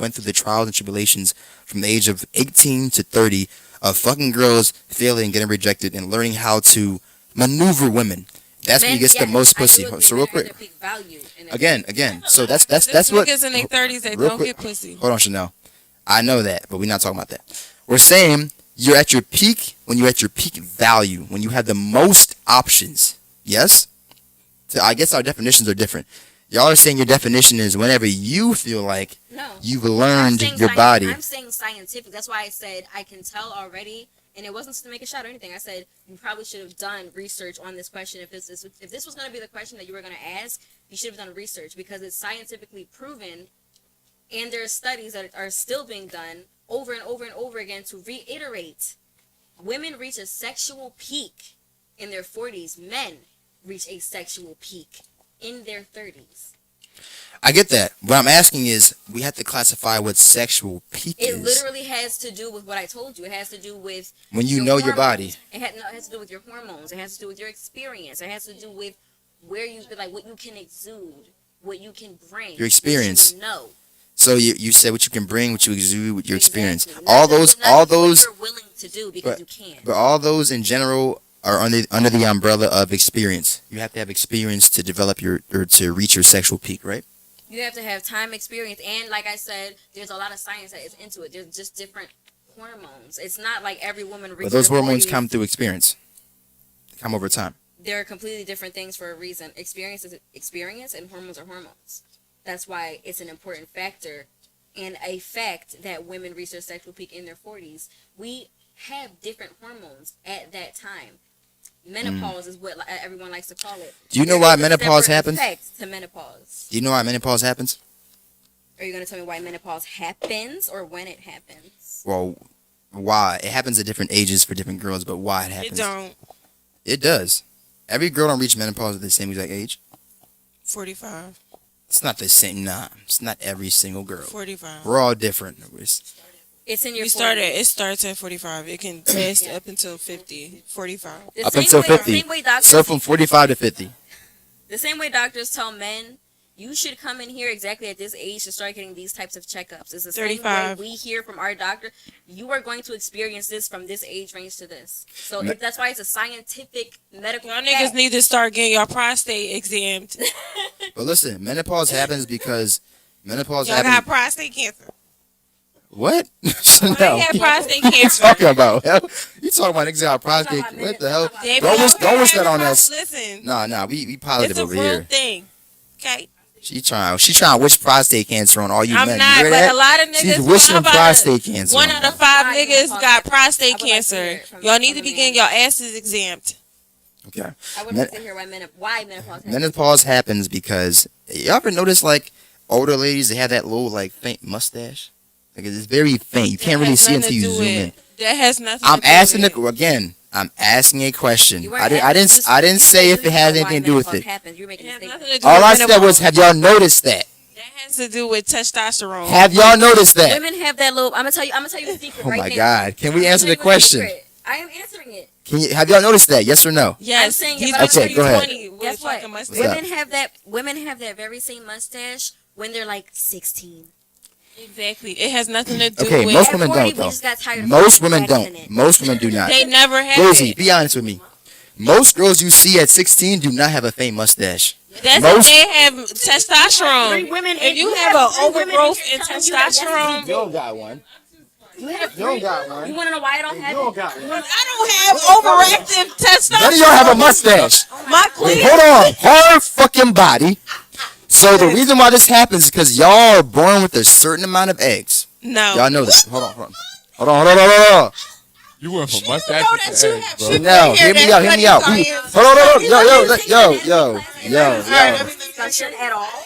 went through the trials and tribulations from the age of 18 to 30 of fucking girls failing, getting rejected, and learning how to maneuver women. That's when you get the most pussy. So real quick, again. So that's what niggas in their 30s they don't get pussy. Hold on, Chanel. I know that, but we're not talking about that. We're saying you're at your peak when you're at your peak value, when you have the most options. Yes? So I guess our definitions are different. Y'all are saying your definition is whenever you feel like you've learned your body. I'm saying scientific. That's why I said I can tell already, and it wasn't to make a shot or anything. I said you probably should have done research on this question. If this was going to be the question that you were going to ask, you should have done research because it's scientifically proven. And there are studies that are still being done over and over and over again to reiterate. Women reach a sexual peak in their 40s. Men reach a sexual peak in their 30s. I get that. What I'm asking is, we have to classify what sexual peak is. It literally has to do with what I told you. It has to do with when you know your body. It has to do with your hormones. It has to do with your experience. It has to do with where you like what you can exude, what you can bring. Your experience. What you know. So you said what you can bring, what you exude, with your experience. Exactly. All those. What you're willing to do because you can. But all those in general are under the umbrella of experience. You have to have experience to develop or to reach your sexual peak, right? You have to have time, experience, and like I said, there's a lot of science that is into it. There's just different hormones. It's not like every woman reaches. But those hormones come through experience. They come over time. They're completely different things for a reason. Experience is experience, and hormones are hormones. That's why it's an important factor and a fact that women reach their sexual peak in their 40s. We have different hormones at that time. Menopause is what everyone likes to call it. Do you know why menopause happens? To menopause. Do you know why menopause happens? Are you going to tell me why menopause happens or when it happens? Well, why? It happens at different ages for different girls, but why it happens? It don't. It does. Every girl don't reach menopause at the same exact age. 45. It's not the same. Nah, it's not every single girl. 45. We're all different. It's in your. It starts at 45. It can last up until 50. 45. Up until 50. So from 45 to 50. The same way doctors tell men, you should come in here exactly at this age to start getting these types of checkups. It's the 35. same way we hear from our doctor. You are going to experience this from this age range to this. So that's why it's a scientific medical. Y'all niggas need to start getting your prostate examined. But listen, menopause happens because menopause Y'all happens. got prostate cancer. What? No. I had prostate What cancer. you talking about? You talking about niggas got prostate? What the hell? Don't wish that on us. Listen. Nah, we positive over here. It's a real thing. Okay. She trying to wish prostate cancer on all you men. I'm not, you hear but that? a lot of niggas. She's wishing prostate cancer. 1 out of 5 niggas got prostate cancer. Y'all need to be getting your asses examined. Okay. I would like to hear why menopause happens. Menopause happens because y'all ever notice like older ladies, they have that little like faint mustache. Like it's very faint. You can't really see until you zoom in. That has nothing. I'm to do asking with it again. I'm asking a question. I didn't say if it has anything to do with it. All I said was, have y'all noticed that? That has to do with testosterone. Have y'all noticed that? Women have that little. I'm gonna tell you the secret. Oh right my now. God! Can we answer the question? I am answering it. Have y'all noticed that? Yes or no? Yes. I'm saying He's okay, go ahead. Guess what? Women have that very same mustache when they're like 16. Exactly. It has nothing to do Okay, with. most women don't though. Most women don't. Most women do not. They never have. Rosie, be honest with me. Most girls you see at 16 do not have a faint mustache. That's most they have testosterone. If you have an overgrowth in testosterone, you don't got one. You don't got one. You want to know why I don't have it? You don't got one. I don't have overactive testosterone. None of y'all have a mustache. My Wait, hold on. Hard fucking body. So the reason why this happens is because y'all are born with a certain amount of eggs. No. Y'all know that. Hold on. You went from mustache to eggs, bro. No, hear me out. Hold on.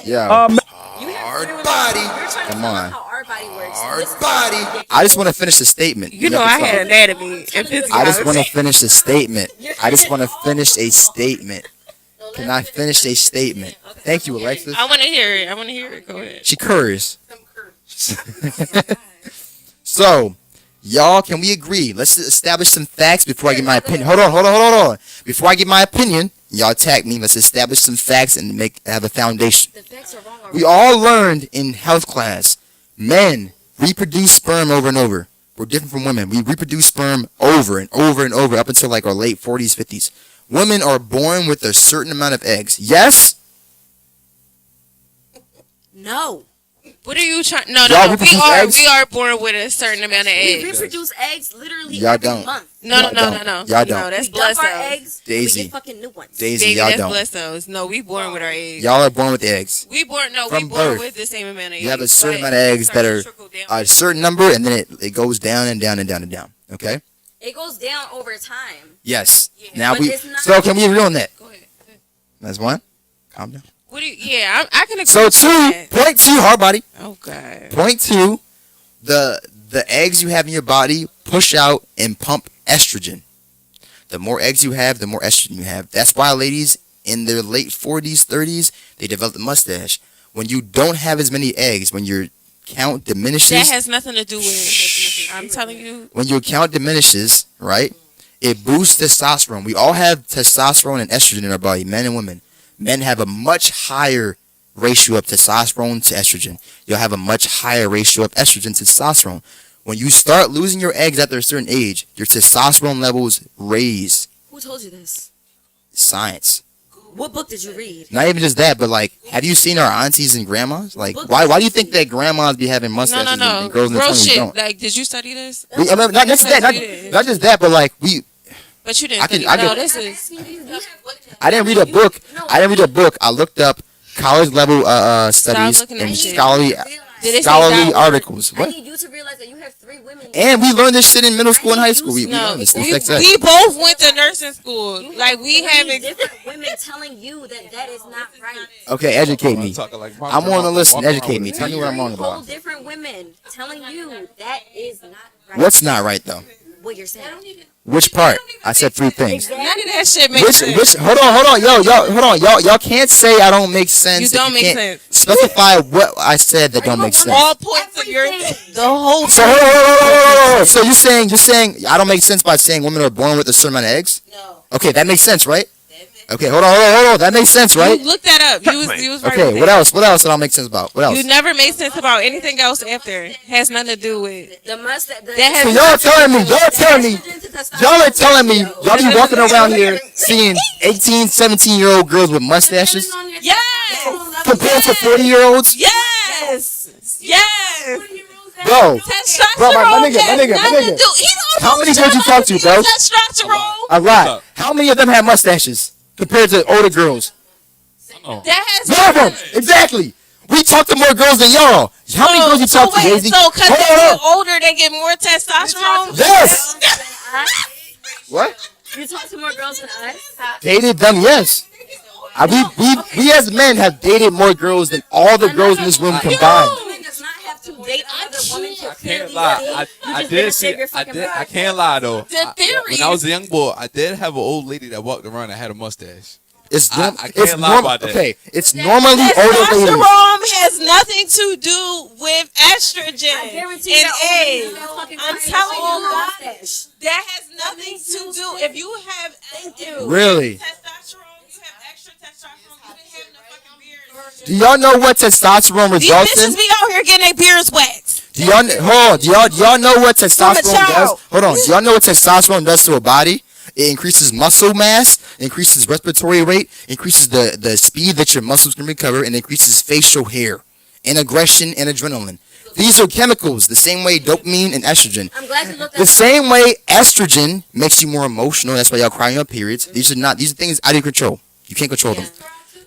Yo. Hard body. Come on. Hard body. I just want to finish the statement. You know I had anatomy and physiology. I just want to finish the statement. Can I finish a statement? Thank you, Alexis. I want to hear it. Go ahead. She curious. So, y'all, can we agree? Let's establish some facts before I give my opinion. Hold on. Before I give my opinion, y'all attack me. Let's establish some facts and have a foundation. The facts are wrong. We all learned in health class Men reproduce sperm over and over. We're different from women. We reproduce sperm over and over and over up until like our late 40s, 50s. Women are born with a certain amount of eggs. Yes? No. What are you trying? No. Y'all reproduce eggs? We are born with a certain amount of We eggs. reproduce eggs literally Y'all every don't. month. No. Y'all don't. No, that's We blood dump our cells. eggs, Daisy. we get fucking new ones. Daisy, Baby, y'all that's don't. blood cells. No, we born with our eggs. Y'all are born with the eggs. We born From born birth. with the same amount of eggs. You have a certain but amount of eggs it that starts are to trickle down. a certain number, and then it goes down and down and down and down. Okay? It goes down over time. Yes. Yeah. Now But we. it's not- So can we agree on that? Go ahead. That's one. Calm down. What do you? Yeah, I can agree. So with that. point two, hard body. Oh God. Point two, the eggs you have in your body push out and pump estrogen. The more eggs you have, the more estrogen you have. That's why ladies in their late 40s, 30s, they develop a mustache. When you don't have as many eggs, when your count diminishes, That has nothing to do with. I'm telling you. when your count diminishes, right, it boosts testosterone. We all have testosterone and estrogen in our body, men and women. Men have a much higher ratio of testosterone to estrogen. You'll have a much higher ratio of estrogen to testosterone. When you start losing your eggs after a certain age, your testosterone levels raise. Who told you this? Science. What book did you read? Not even just that, but like, have you seen our aunties and grandmas? Like, why do you think that grandmas be having mustaches No. and girls in the Real 20s shit. don't? Like, did you study this? I mean, not just that, not just that, but like But you didn't. I can- study. I No, can- this is. I didn't read a book. I looked up college level studies looking at and shit. scholarly Did it say scholarly that? articles. I What? need you to realize that you have 3 women. And we learned this shit in middle school and high school. We No, learned this. we Sex ed. both went to nursing school. You have Like we 3 haven't. different women telling you that that is not right. Okay, educate me. Talking like my I'm grandma, on the list and walking educate around me. with Tell me what I'm wrong Whole about. different women telling you that is not right. What's not right though? What you're saying? Which part? I said 3 things. None of that shit makes sense. Which? Hold on, y'all can't say I don't make sense. You if don't make can't sense. Specify what I said that don't make sense. All points of your the whole. So hold on. So you're saying I don't make sense by saying women are born with a certain amount of eggs? No. Okay, that makes sense, right? Okay, hold on. That makes sense, right? You look that up. You was right. Okay, with what that. else? What else that don't make sense about? What else? You never made sense about anything else after. Has nothing to do with. The mustache. That has So y'all telling me, y'all are telling me, y'all be walking around here seeing 18, 17-year-old girls with mustaches Yes. compared to 40-year-olds? Yes. Yes. Bro, Testosterone Bro, my nigga, has my nigga. nothing to do. He don't How know many shit girls you about talk to, bro? Testosterone. a lot. How many of them have mustaches compared to older girls? That has None of them. Exactly. We talk to more girls than y'all. How many girls you talk to, Daisy? So because Hold they on. get older, they get more testosterone? Yes. What? You talk to more girls than us? Dated them, yes. We as men have dated more girls than all the girls in this room combined. Woman does not have to date another woman to I clear can't these lie. things. I You did just see. save your I fucking did. I pride. can't lie though. The theory. When I was a young boy, I did have an old lady that walked around and had a mustache. It's I it's can't lie normal. about that. Okay, it's normally older ladies. Testosterone has nothing to do with estrogen I guarantee and that age. old lady fucking I'm crazy. telling Oh, you, God. that has nothing to do. If you have Really? testosterone, you have extra testosterone. You didn't have no fucking beard. Do y'all know what testosterone These results in? bitches be out here getting their beards waxed. Do y'all hold on? Do y'all know what testosterone does? child. Hold on. Do y'all know what testosterone does to a body? It increases muscle mass, increases respiratory rate, increases the speed that your muscles can recover, and increases facial hair, and aggression and adrenaline. These are chemicals, the same way dopamine and estrogen. I'm glad you looked The at same way estrogen makes you more emotional. That's why y'all cry on your periods. These are things out of your control. You can't control them.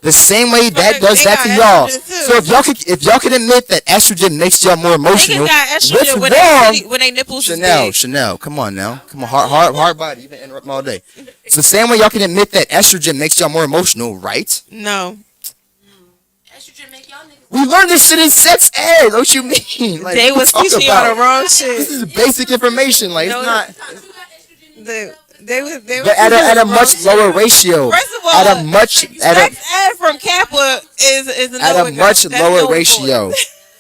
The same way that does that to y'all. So if y'all can admit that estrogen makes y'all more emotional, Niggas got what's estrogen wrong? when they nipples is Chanel, big. Chanel, come on now. Come on, hard body. You've been interrupting all day. It's the same way y'all can admit that estrogen makes y'all more emotional, right? No. We learned this shit in sex ed. What you mean? Like, They what was you talking teaching y'all about? the wrong shit. This is basic information. Like, No, it's not. They was But at a much lower ratio. First of all, At a much sex ed from Kappa is a at no a much lower ratio.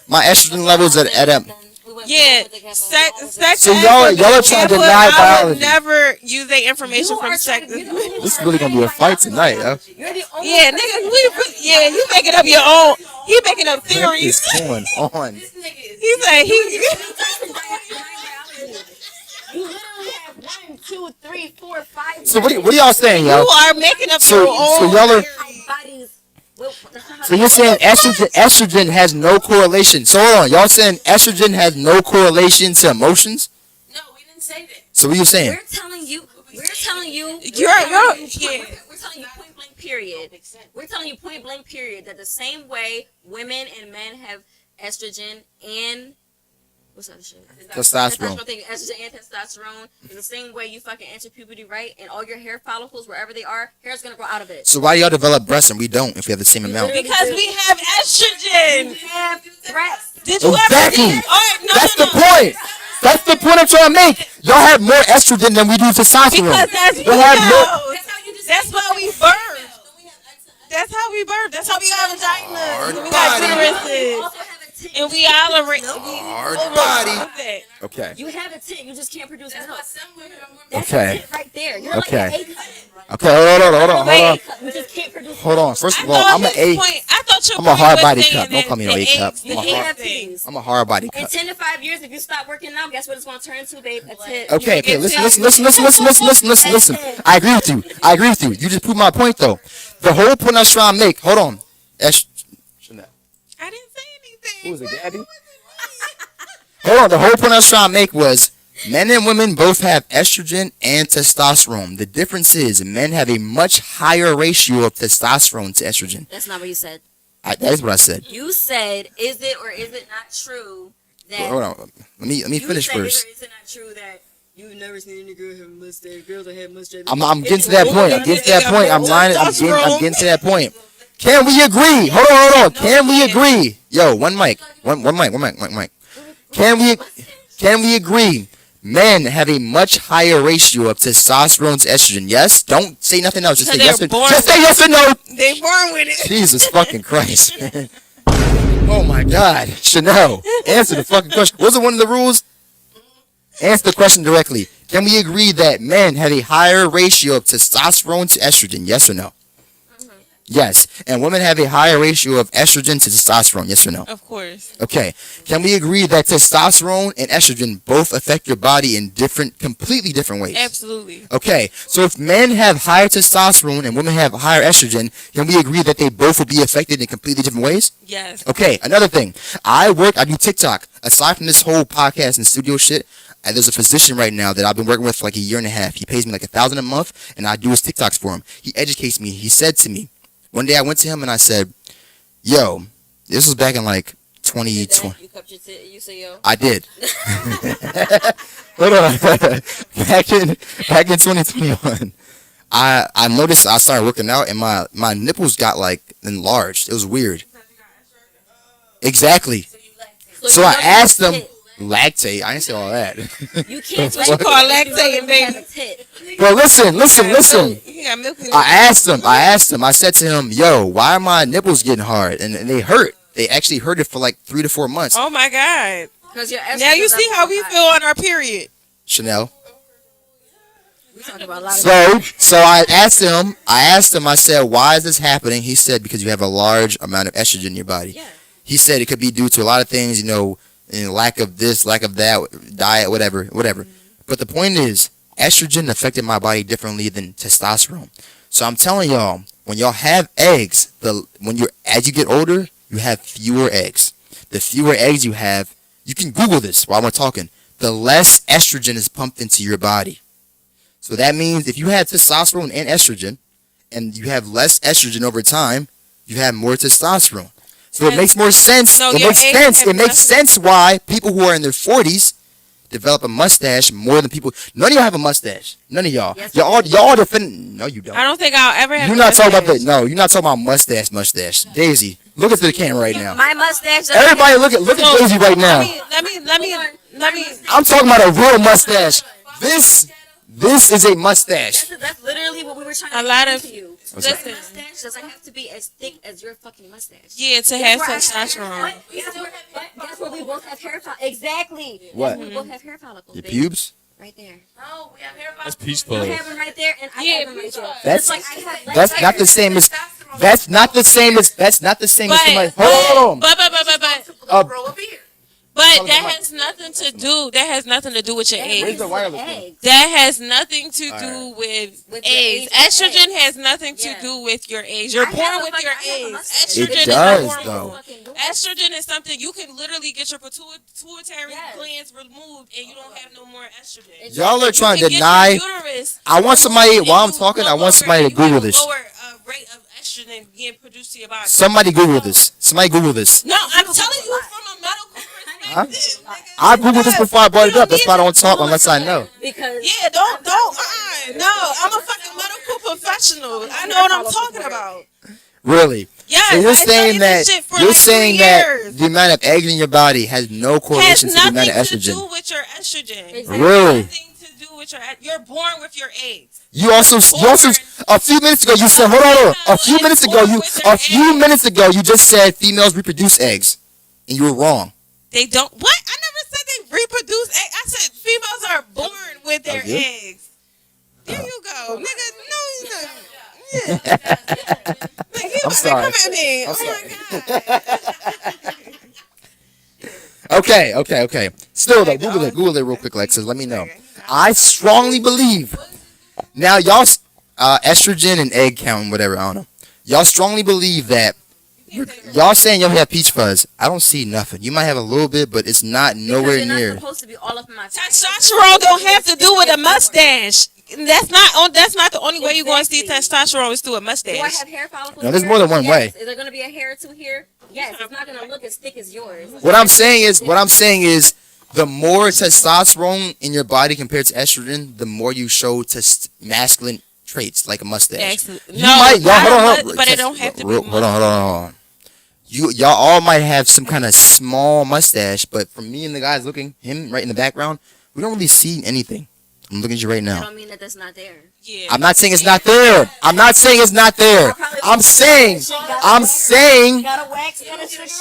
My estrogen levels at a. We went Yeah, sex. So y'all are trying to deny I would biology. never use their information You from are sex. trying to get This is really gonna be a fight tonight, yo. You're the only Yeah, nigga, you making up your own. He making up What theories. is going on? He's like he. You literally have 1, 2, 3, 4, 5. So what are y'all saying, You yo? are making up So your own. y'all are. Bodies. So you're saying estrogen has no correlation. So hold on, y'all saying estrogen has no correlation to emotions? No, we didn't say that. So what are you saying? We're telling you. You're yeah. yeah. We're telling you point blank period. We're telling you point blank period that the same way women and men have estrogen and what's that shit? Testosterone. Thing, estrogen and testosterone. Is the same way you fucking enter puberty, right? And all your hair follicles, wherever they are, hair's gonna grow out of it. So why do y'all develop breasts and we don't if we have the same amount? Because we have estrogen. We have breasts. Did you Exactly. ever see? All right, no, That's no, the no. point. That's the point I'm trying to make. Y'all have more estrogen than we do testosterone. Because that's Y'all have more. That's why we birth. That's how we birth. That's how we got vaginas. We got body. You uteruses. also have a tit. And we all are. Hard body. Okay. You have a tit. You just can't produce milk. Some women are more That's Okay. a tit right there. You're Okay. like an A cup. Okay. Hold on. You just can't produce Hold on. First of all, I'm an A. I thought your I'm a point hard was body saying cup. Don't that call me no the A cup. eggs- I'm a the hard- eggs thing. I'm a hard body In cut. 10 to 5 years, if you stop working out, guess what it's going to turn into, babe? A tit. Okay, get listen. I agree with you. You just proved my point, though. The whole point I was trying to make. Hold on. Chanel. I didn't say anything. Who was it, Gabby? Hold on. The whole point I was trying to make was men and women both have estrogen and testosterone. The difference is men have a much higher ratio of testosterone to estrogen. That's not what you said. That is what I said. You said, is it or is it not true that... Hold on. Let me you finish said, first. Is it not true that you've never seen any girl have a mustache? Girls that have mustaches. I'm getting to that point. I'm lying. I'm getting to that point. Can we agree? Hold on. Can we agree? Yo, one mic. Can we agree? Men have a much higher ratio of testosterone to estrogen. Yes? Don't say nothing else. Just say yes or no. They born with it. Jesus fucking Christ. Oh my God. Chanel, answer the fucking question. Wasn't one of the rules? Answer the question directly. Can we agree that men have a higher ratio of testosterone to estrogen? Yes or no? Yes. And women have a higher ratio of estrogen to testosterone. Yes or no? Of course. Okay. Can we agree that testosterone and estrogen both affect your body in completely different ways? Absolutely. Okay. So if men have higher testosterone and women have higher estrogen, can we agree that they both will be affected in completely different ways? Yes. Okay. Another thing. I do TikTok. Aside from this whole podcast and studio shit, there's a physician right now that I've been working with for like a year and a half. He pays me like $1,000 a month, and I do his TikToks for him. He educates me. He said to me, one day I went to him and I said, yo, this was back in like 2020. You cupped your tit. You say, yo. I did. Hold on. back in 2021, I noticed I started working out and my nipples got like enlarged. It was weird. Exactly. So I asked them, lactate. I didn't say all that. You can't What you call lactating, baby? But listen. You got milk in it. I asked him. I said to him, yo, why are my nipples getting hard? And they hurt. They actually hurt it for like 3 to 4 months. Oh my God. Your Now you see how we feel on our period. Chanel. We talk about a lot of So I asked him, I said, why is this happening? He said, because you have a large amount of estrogen in your body. Yeah. He said it could be due to a lot of things, and lack of this, lack of that, diet, whatever. Mm-hmm. But the point is, estrogen affected my body differently than testosterone. So I'm telling y'all, when y'all have eggs, as you get older, you have fewer eggs. The fewer eggs you have, you can Google this while we're talking, the less estrogen is pumped into your body. So that means if you have testosterone and estrogen, and you have less estrogen over time, you have more testosterone. So it makes more sense. No, It your makes eggs sense. have It makes nothing- sense why people who are in their 40s develop a mustache more than people. None of y'all have a mustache. None of y'all. Yes, y'all defend. No, you don't. I don't think I'll ever have. You're not talking about no, you're not talking about mustache. Daisy, look into the camera right now. my mustache. Everybody, look at Daisy right now. Let me. I'm talking about a real mustache. This is a mustache. That's literally what we were trying A to lot explain of to you. What's that? Your mustache doesn't have to be as thick as your fucking mustache. Yeah, to have Where I- testosterone. Guess what? We both have hair follicles. Exactly. What? We both have hair follicles. Your babe. pubes? Right there. No, we have hair That's follicles. peach You fuzz. have them right there, and I Yeah, have them right there. That's Just like I have that's less not hair. the same as that's not the same as somebody. Hold on. But Grow a beard. But that has nothing to do. That has nothing to do with your Where's age. the wireless one? Eggs. That has nothing to All do with With your age. age and Estrogen eggs. has nothing to Yeah. do with your age. You're I have born a with fucking- your I have a age. mustache. Estrogen It is does, a hormone. though. Estrogen is something you can literally get your pituitary Yes. glands removed and you don't have no more estrogen. Y'all are trying to You can get deny. your uterus I want somebody removed while and I'm talking. you I will want somebody to lower- you Google have a this. Lower rate of estrogen being produced to your body. Somebody Google this. Somebody Google this. No, I'm telling you from a medical perspective. nigga. I Googled this before I brought it You up. That's don't why I need don't to talk do unless it. I know. Because Yeah, don't. No, I'm a fucking medical professional. I know what I'm talking about. Really? Yes, So you're I saying studied that this shit for you're like saying 3 years. that the amount of eggs in your body has no Has correlation to the amount nothing of to do estrogen. with your estrogen. Exactly. Really? Nothing to do with you're born with your eggs. You also a few minutes ago you said hold on. A few minutes ago you just said females reproduce eggs, and you were wrong. They don't. What? I never said they reproduce eggs. I said females are born with their Oh, yeah? eggs. There you go, nigga. No, you know. Yeah. Like, you I'm about to sorry. Come at me. I'm Oh my god. Okay. Still though, Google it real quick, Lexus. Let me know. I strongly believe. Now y'all, estrogen and egg count and whatever. I don't know. Y'all strongly believe that. Y'all saying y'all have peach fuzz. I don't see nothing. You might have a little bit, but it's not nowhere you're not near. supposed to be all up in my face. Testosterone don't have to do with a mustache. That's not the only way you're going to see testosterone is through a Do I mustache. have hair follicles? No, there's here? more than one Yes. way. Is there going to be a hair or two here? Yes. It's not going to look as thick as yours. What I'm saying is, the more testosterone in your body compared to estrogen, the more you show masculine traits like a mustache. No, Hold on. but it don't have to be. Hold on. Y'all all might have some kind of small mustache, but from me and the guys looking, him right in the background, we don't really see anything. I'm looking at you right I now. don't mean that that's not there. Yeah. I'm not saying it's not there. I'm saying Gotta wax, gotta switch.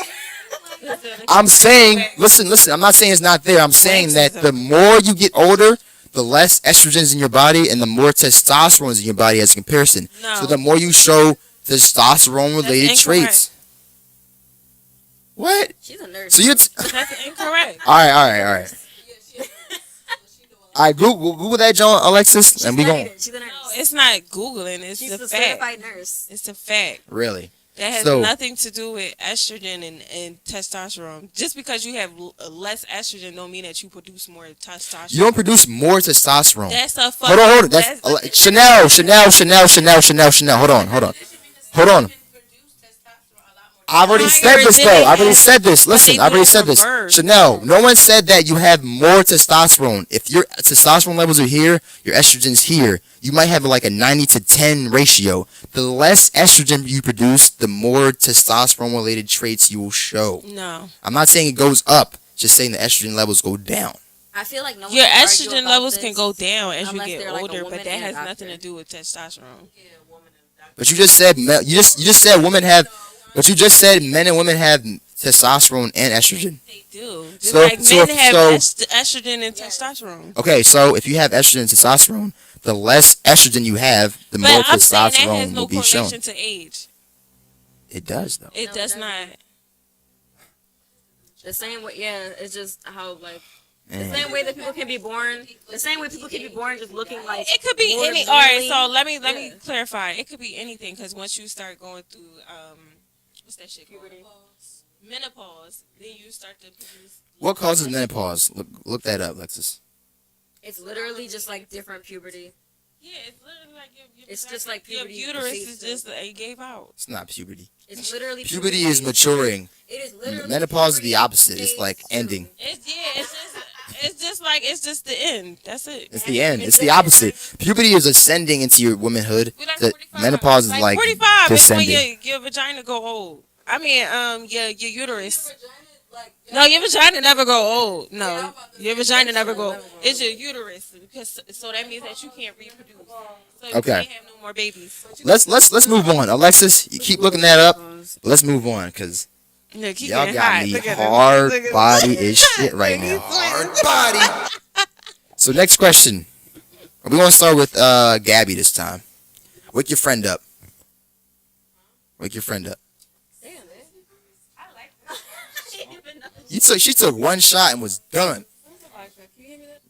listen, I'm not saying it's not there. I'm saying that the more you get older, the less estrogen's in your body and the more testosterone is in your body as a comparison. No. So the more you show testosterone related That's traits. What? She's a nurse. So you That's incorrect. all right. All right, Google that, John, Alexis, and we going She's a nurse. No, it's not Googling. It's She's the a fact. certified nurse. It's a fact. really. That has So- nothing to do with estrogen and testosterone. Just because you have less estrogen don't mean that you produce more testosterone. You don't produce more testosterone. That's a fucking. Hold on. That's Chanel. Hold on. I've already said this though. I've already said this. Listen, I've already said this. Chanel, no one said that you have more testosterone. If your testosterone levels are here, your estrogen's here. You might have like a 90-10 ratio. The less estrogen you produce, the more testosterone related traits you will show. No. I'm not saying it goes up, just saying the estrogen levels go down. I feel like no one Your can argue estrogen about levels this. can go down as you unless get they're like a older, woman but that and a has doctor. nothing to do with testosterone. But you just said you just said women have. But you just said men and women have testosterone and estrogen. They do. Just So- like so- men have so- estrogen and testosterone. Okay, so if you have estrogen and testosterone, the less estrogen you have, the more But I'm saying that has testosterone no will be shown. correlation to age. It does though. It No, it does doesn't. not. The same way, yeah. It's just how like the Man. same way that people can be born. The same way people can be born just looking like. It could be more any. All right, manly. so let me Yeah. clarify. It could be anything because once you start going through what's that shit? Menopause. Then you start to produce. What causes menopause? Look that up, Lexus. It's literally just like different puberty. Yeah, it's literally like your It's just like your puberty uterus proceeds is to- just it gave out. It's not puberty. It's literally Puberty is maturing. It is literally Menopause is the puberty opposite. It's phase like two. ending. It's just the end. That's it. It's the end. It's the opposite. Puberty is ascending into your womanhood. We like The 45. menopause is like 45 is when descending. your vagina go old. I mean, your uterus. No, your vagina never go old. No, your vagina never go. It's your uterus because so that means that you can't reproduce. So you Okay. can't have no more babies. Let's move on. Alexis, you keep looking that up. Let's move on because Yeah, keep y'all getting got hot. me Look at him. hard Look at him. body as shit right now. Hard body. So next question. We're gonna start with Gabby this time. Wake your friend up. Wake your friend up. Damn, man. I like that. She took one shot and was done. Can you hear me that?